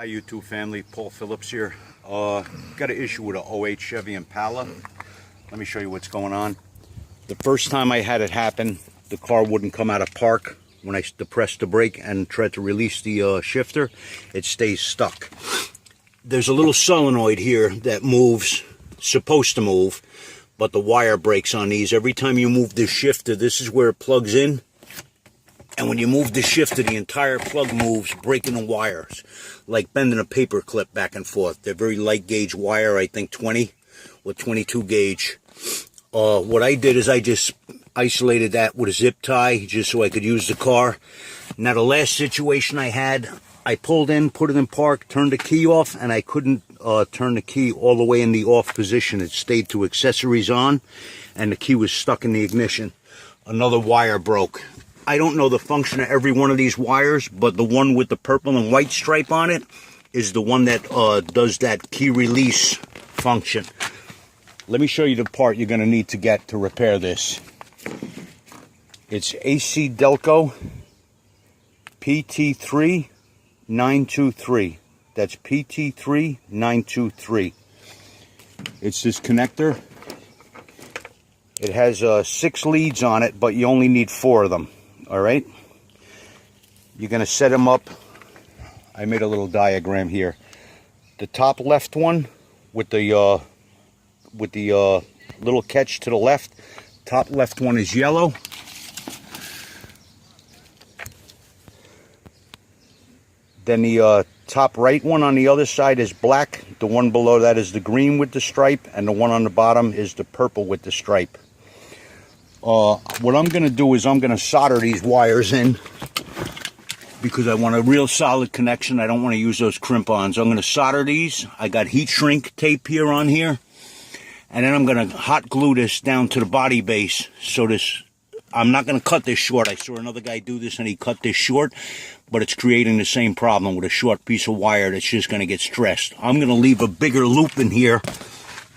Hi YouTube family, Paul Phillips here. Got an issue with an 08 Chevy Impala. Let me show you what's going on. The first time I had it happen, the car wouldn't come out of park. When I depressed the brake and tried to release the shifter, it stays stuck. There's a little solenoid here that moves, supposed to move, but the wire breaks on these. Every time you move this shifter, this is where it plugs in. And when you move the shifter, the entire plug moves, breaking the wires, like bending a paper clip back and forth. They're very light gauge wire, I think 20 or 22 gauge. What I did is I just isolated that with a zip tie, just so I could use the car. Now the last situation I had, I pulled in, put it in park, turned the key off, and I couldn't turn the key all the way in the off position. It stayed to accessories on, and the key was stuck in the ignition. Another wire broke. I don't know the function of every one of these wires, but the one with the purple and white stripe on it is the one that does that key release function. Let me show you the part you're going to need to get to repair this. It's AC Delco PT3923. That's PT3923. It's this connector. It has 6 leads on it, but you only need 4 of them. All right, you're going to set them up. I made a little diagram here. The top left one with the little catch to the left. Top left one is yellow. Then the top right one on the other side is black. The one below that is the green with the stripe, and the one on the bottom is the purple with the stripe. What I'm going to do is I'm going to solder these wires in because I want a real solid connection. I don't want to use those crimp-ons. I'm going to solder these. I got heat shrink tape here on here. And then I'm going to hot glue this down to the body base. So this, I'm not going to cut this short. I saw another guy do this and he cut this short. But it's creating the same problem with a short piece of wire that's just going to get stressed. I'm going to leave a bigger loop in here.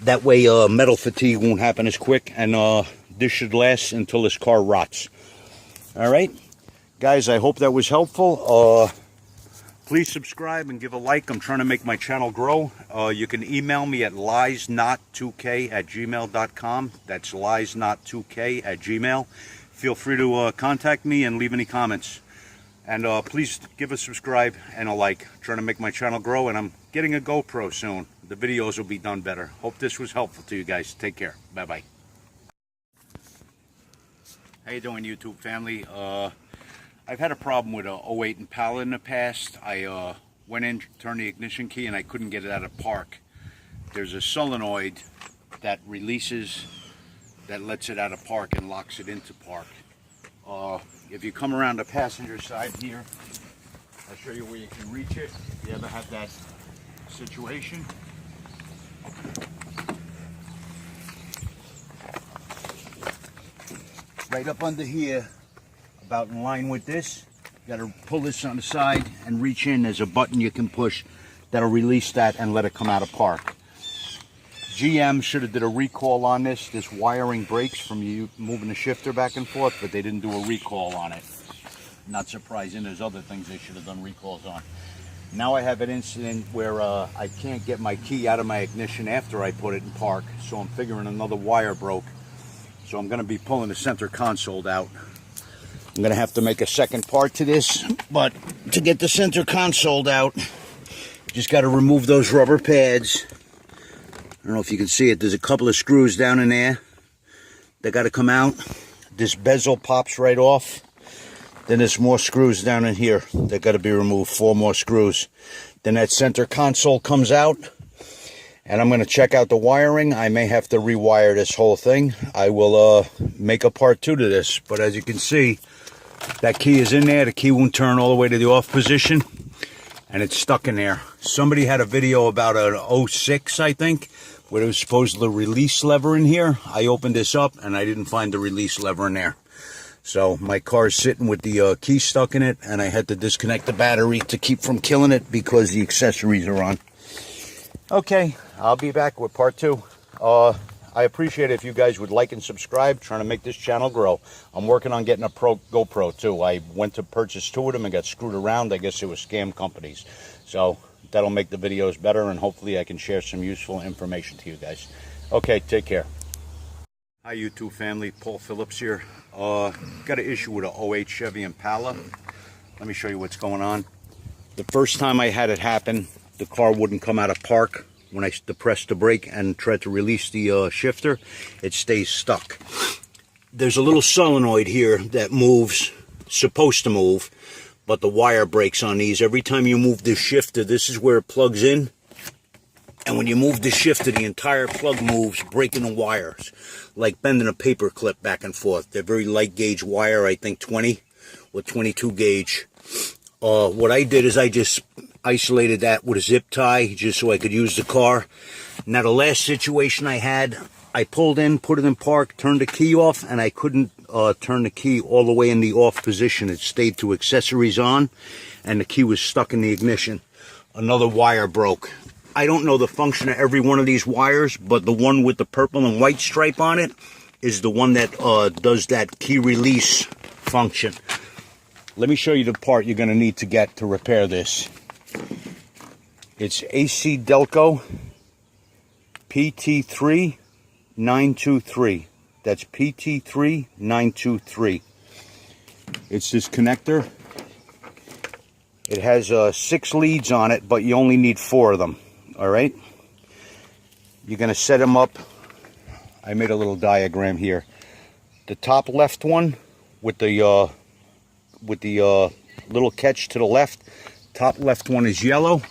That way metal fatigue won't happen as quick. And this should last until this car rots. All right, guys, I hope that was helpful. Please subscribe and give a like. I'm trying to make my channel grow. You can email me at liesnot2k@gmail.com. That's liesnot2k@gmail. Feel free to contact me and leave any comments. And please give a subscribe and a like. I'm trying to make my channel grow, and I'm getting a GoPro soon. The videos will be done better. Hope this was helpful to you guys. Take care. Bye-bye. How you doing, YouTube family? I've had a problem with a 08 Impala in the past. I went in, turned the ignition key, and I couldn't get it out of park. There's a solenoid that releases, that lets it out of park and locks it into park. If you come around the passenger side here, I'll show you where you can reach it. If you ever have that situation. Right up under here, about in line with this, you got to pull this on the side and reach in. There's a button you can push that'll release that and let it come out of park. GM should have did a recall on this. This wiring breaks from you moving the shifter back and forth, but they didn't do a recall on it. Not surprising. There's other things they should have done recalls on. Now I have an incident where I can't get my key out of my ignition after I put it in park, so I'm figuring another wire broke. So I'm going to be pulling the center console out. I'm going to have to make a second part to this, but to get the center console out, just got to remove those rubber pads. I don't know if you can see it. There's a couple of screws down in there. They got to come out. This bezel pops right off. Then there's more screws down in here. They got to be removed. 4 more screws. Then that center console comes out. And I'm going to check out the wiring. I may have to rewire this whole thing. I will make a part 2 to this. But as you can see, that key is in there. The key won't turn all the way to the off position. And it's stuck in there. Somebody had a video about an 06, I think, where there was supposedly a release lever in here. I opened this up and I didn't find the release lever in there. So my car's sitting with the key stuck in it, and I had to disconnect the battery to keep from killing it because the accessories are on. Okay, I'll be back with part 2. I appreciate it if you guys would like and subscribe, trying to make this channel grow. I'm working on getting a GoPro too. I went to purchase two of them and got screwed around. I guess it was scam companies. So That'll make the videos better, and hopefully I can share some useful information to you guys. Okay, take care. Hi YouTube family, Paul Phillips here. Got an issue with an 08 Chevy Impala. Let me show you what's going on. The first time I had it happen, the car wouldn't come out of park. When I pressed the brake and tried to release the shifter, it stays stuck. There's a little solenoid here that moves, supposed to move, but the wire breaks on these. Every time you move the shifter, this is where it plugs in. And when you move the shifter, the entire plug moves, breaking the wires, like bending a paper clip back and forth. They're very light gauge wire, I think 20 or 22 gauge. What I did is I just isolated that with a zip tie just so I could use the car. Now the last situation I had, I pulled in, put it in park, turned the key off, and I couldn't turn the key all the way in the off position. It stayed to accessories on, and the key was stuck in the ignition. Another wire broke. I don't know the function of every one of these wires, but the one with the purple and white stripe on it is the one that does that key release function. Let me show you the part you're going to need to get to repair this. It's AC Delco PT3923. That's PT3923. It's this connector. It has 6 leads on it, but you only need 4 of them. All right, you're going to set them up. I made a little diagram here. The top left one with the little catch to the left. Top left one is yellow.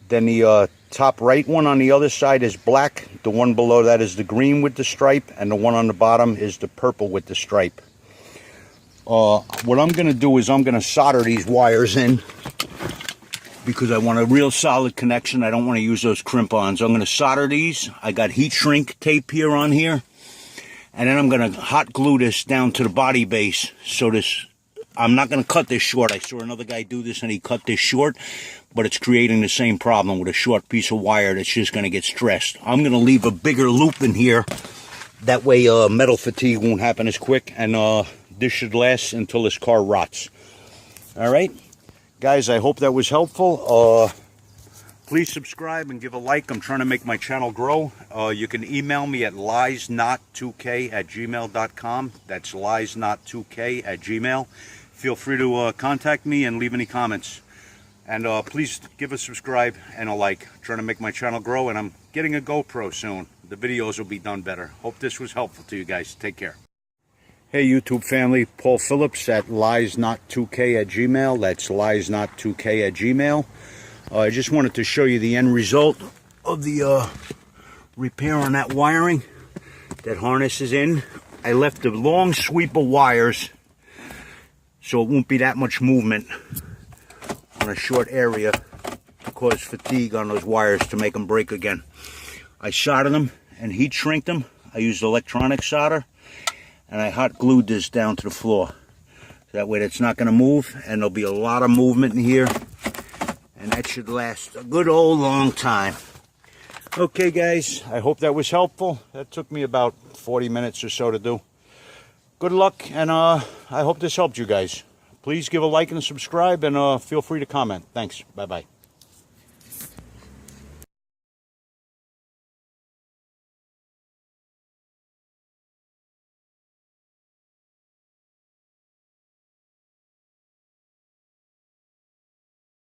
Then the top right one on the other side is black. The one below that is the green with the stripe, and the one on the bottom is the purple with the stripe. What I'm going to do is I'm going to solder these wires in because I want a real solid connection. I don't want to use those crimp-ons. I'm going to solder these. I got heat shrink tape here on here. And then I'm going to hot glue this down to the body base. So this, I'm not going to cut this short. I saw another guy do this and he cut this short. But it's creating the same problem with a short piece of wire that's just going to get stressed. I'm going to leave a bigger loop in here. That way metal fatigue won't happen as quick. And this should last until this car rots. All right, guys, I hope that was helpful. Please subscribe and give a like. I'm trying to make my channel grow. You can email me at liesnot2k@gmail.com. That's liesnot2k@gmail. Feel free to contact me and leave any comments. And please give a subscribe and a like. I'm trying to make my channel grow, and I'm getting a GoPro soon. The videos will be done better. Hope this was helpful to you guys. Take care. Hey YouTube family, Paul Phillips at liesnot2k@gmail. That's liesnot2k@gmail. I just wanted to show you the end result of the repair on that wiring. That harness is in. I left a long sweep of wires so it won't be that much movement on a short area to cause fatigue on those wires to make them break again. I soldered them and heat shrinked them. I used electronic solder. And I hot glued this down to the floor. That way it's not going to move, and there'll be a lot of movement in here. And that should last a good old long time. Okay, guys, I hope that was helpful. That took me about 40 minutes or so to do. Good luck, and I hope this helped you guys. Please give a like and subscribe, and feel free to comment. Thanks. Bye-bye.